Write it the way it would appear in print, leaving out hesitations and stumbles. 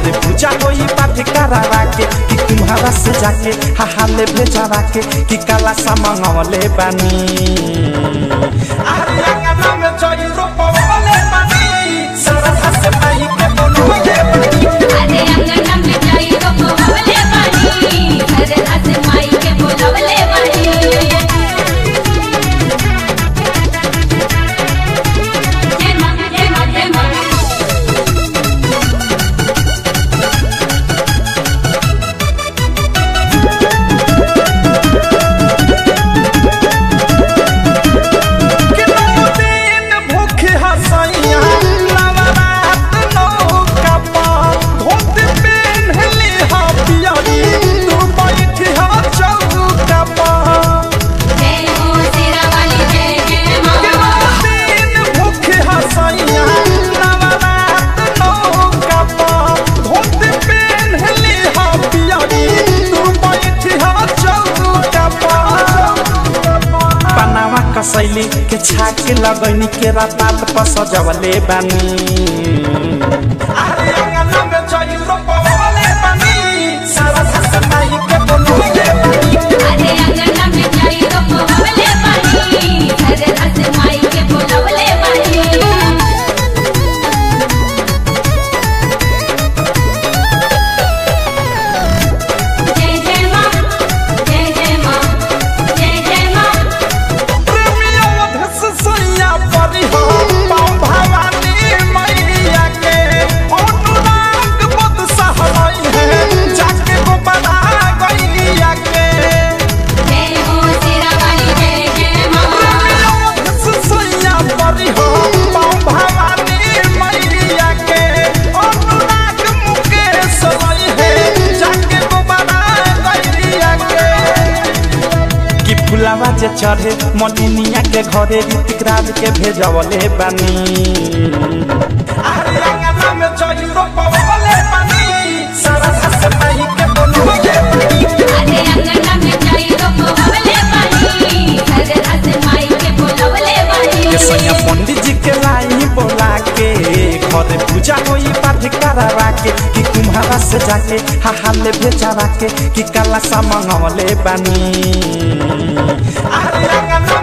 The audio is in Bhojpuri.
घरे पूजा होई पाठ करावा के कि तुम्हारा से जाके हाले भेजावा के कि काला सा मंगवले बानी अरे अंगना में चोरी रोपवले बानी सरधा से माई के बोलवले बानी अरे अंगना में चोरी रोपवले बानी सरधा से माई के बोलवले बानी कसैली के छाक लगैनी के रात पर सजवले बानी अरे अंगना में चोरी रोपवले बानी सरधा से माई के बोलवले बानी अरे अंगना में चोरी रोपवले बानी सरधा से माई के बोलवले बानी फुलावा जे चढ़े मलिनिया के घरे ऋतिक राज के भेजवले बानी अरे अंगना में चोरी रोपवले बानी सरधा से माई के बोलवले बानी अरे अंगना में चोरी रोपवले बानी सरधा से माई के बोलवले बानी के सैया पंडित जी के लाई बोला के घरे पूजा होई पाठ करावा के कि तुम्हारा से जाके हाले भेजावा के कि काला सा मंगवले बानी अरे अंगना